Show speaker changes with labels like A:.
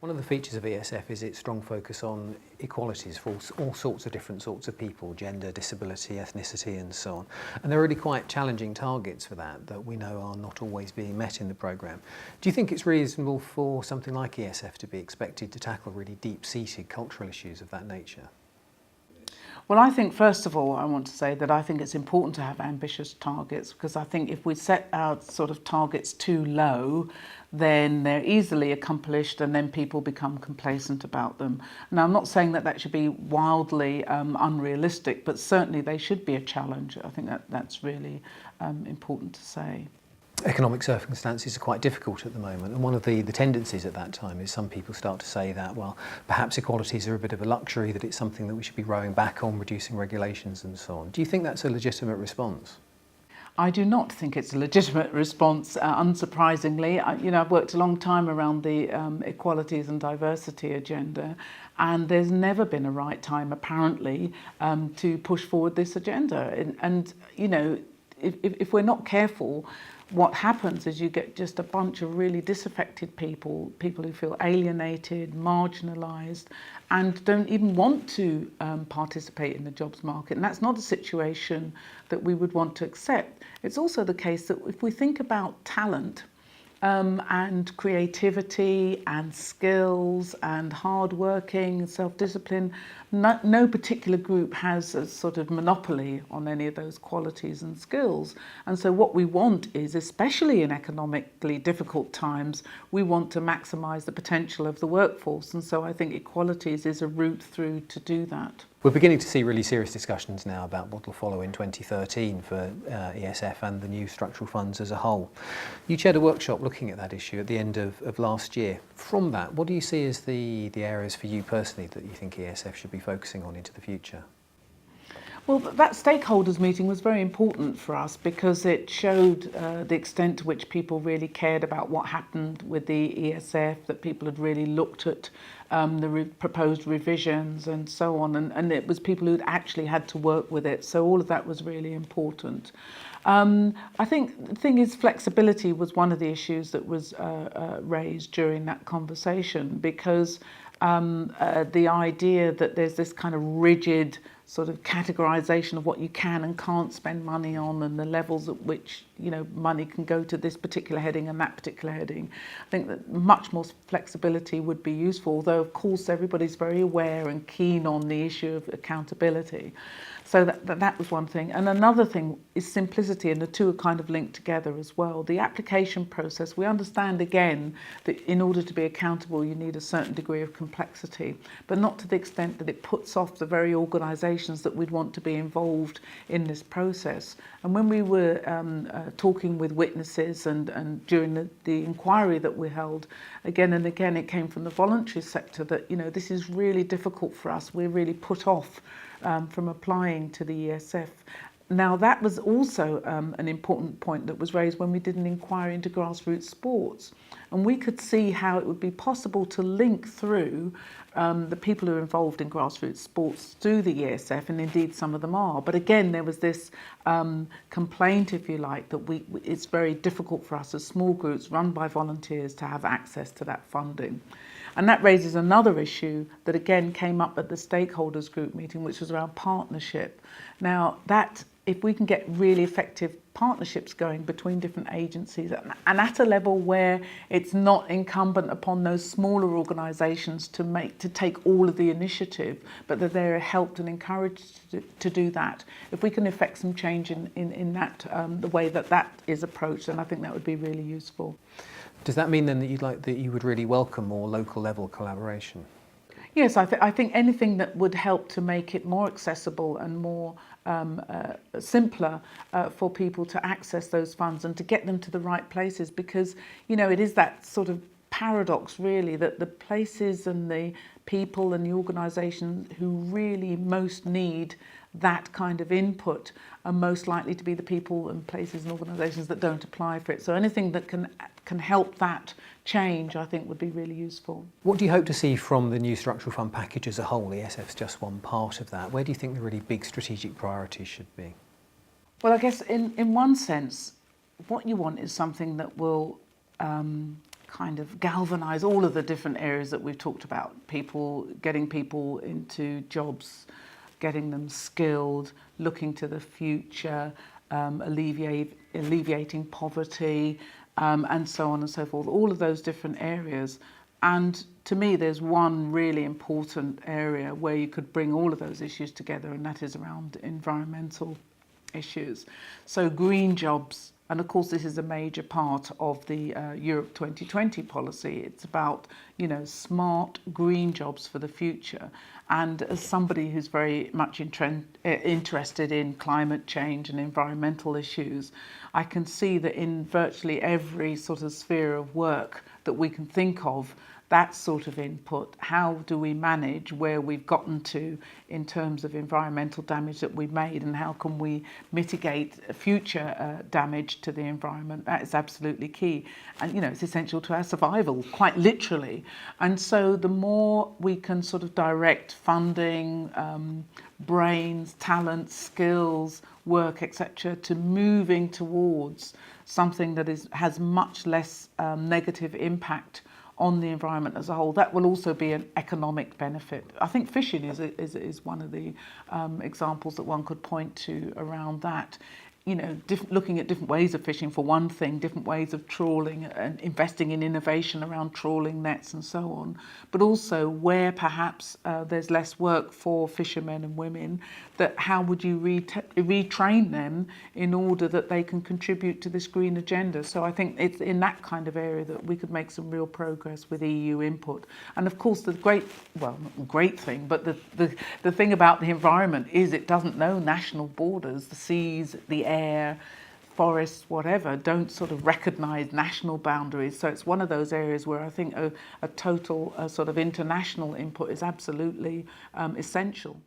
A: One of the features of ESF is its strong focus on equalities for all sorts of different sorts of people, gender, disability, ethnicity and so on. And there are really quite challenging targets for that we know are not always being met in the programme. Do you think it's reasonable for something like ESF to be expected to tackle really deep-seated cultural issues of that nature?
B: Well, I think, first of all, I want to say that I think it's important to have ambitious targets, because I think if we set our sort of targets too low, then they're easily accomplished and then people become complacent about them. Now, I'm not saying that that should be wildly unrealistic, but certainly they should be a challenge. I think that's really important to say.
A: Economic circumstances are quite difficult at the moment, and one of the tendencies at that time is some people start to say that, well, perhaps equalities are a bit of a luxury, that it's something that we should be rowing back on, reducing regulations and so on. Do you think that's a legitimate response?
B: I do not think it's a legitimate response, unsurprisingly. I've worked a long time around the equalities and diversity agenda, and there's never been a right time, apparently, to push forward this agenda. And if we're not careful, what happens is you get just a bunch of really disaffected people who feel alienated, marginalised, and don't even want to participate in the jobs market. And that's not a situation that we would want to accept. It's also the case that if we think about talent and creativity and skills and hard working and self-discipline, no particular group has a sort of monopoly on any of those qualities and skills. And so what we want is, especially in economically difficult times, we want to maximise the potential of the workforce. And so I think equalities is a route through to do that.
A: We're beginning to see really serious discussions now about what will follow in 2013 for ESF and the new structural funds as a whole. You chaired a workshop looking at that issue at the end of last year. From that, what do you see as the areas for you personally that you think ESF should be focusing on into the future?
B: Well, that stakeholders meeting was very important for us because it showed the extent to which people really cared about what happened with the ESF, that people had really looked at the proposed revisions and so on, and it was people who'd actually had to work with it, so all of that was really important. I think the thing is, flexibility was one of the issues that was raised during that conversation, because the idea that there's this kind of rigid sort of categorization of what you can and can't spend money on, and the levels at which money can go to this particular heading and that particular heading. I think that much more flexibility would be useful, although of course everybody's very aware and keen on the issue of accountability. So that was one thing. And another thing is simplicity, and the two are kind of linked together as well. The application process, we understand again that in order to be accountable you need a certain degree of complexity, but not to the extent that it puts off the very organisations that we'd want to be involved in this process. And when we were talking with witnesses and during the inquiry that we held, again and again it came from the voluntary sector that this is really difficult for us, we're really put off from applying to the ESF. Now that was also an important point that was raised when we did an inquiry into grassroots sports, and we could see how it would be possible to link through the people who are involved in grassroots sports through the ESF, and indeed some of them are. But again, there was this complaint, if you like, that it's very difficult for us as small groups run by volunteers to have access to that funding. And that raises another issue that again came up at the stakeholders group meeting, which was around partnership. Now that, if we can get really effective partnerships going between different agencies and at a level where it's not incumbent upon those smaller organisations to take all of the initiative, but that they're helped and encouraged to do that, if we can effect some change in that the way that is approached, then I think that would be really useful.
A: Does that mean then that you would really welcome more local level collaboration?
B: Yes, I think anything that would help to make it more accessible and more simpler for people to access those funds and to get them to the right places, because it is that sort of paradox really that the places and the people and the organisations who really most need that kind of input are most likely to be the people and places and organisations that don't apply for it. So anything that can help that change, I think, would be really useful.
A: What do you hope to see from the new structural fund package as a whole? ESF's just one part of that. Where do you think the really big strategic priorities should be?
B: Well, I guess in one sense, what you want is something that will kind of galvanise all of the different areas that we've talked about. Getting people into jobs, getting them skilled, looking to the future, alleviating poverty, and so on and so forth. All of those different areas. And to me, there's one really important area where you could bring all of those issues together, and that is around environmental issues. So green jobs, and of course this is a major part of the Europe 2020 policy. It's about, you know, smart green jobs for the future. And as somebody who's very much interested in climate change and environmental issues, I can see that in virtually every sort of sphere of work that we can think of, that sort of input, how do we manage where we've gotten to in terms of environmental damage that we've made, and how can we mitigate future damage to the environment? That is absolutely key. And, you know, it's essential to our survival, quite literally. And so the more we can sort of direct funding, brains, talent, skills, work, etc., to moving towards something that has much less negative impact on the environment as a whole, that will also be an economic benefit. I think fishing is one of the examples that one could point to around that. You know, looking at different ways of fishing for one thing, different ways of trawling and investing in innovation around trawling nets and so on, but also where perhaps there's less work for fishermen and women, that how would you retrain them in order that they can contribute to this green agenda? So I think it's in that kind of area that we could make some real progress with EU input. And of course the great thing, but the thing about the environment is it doesn't know national borders. The seas, the air, forests, whatever, don't sort of recognise national boundaries. So it's one of those areas where I think a total sort of international input is absolutely essential.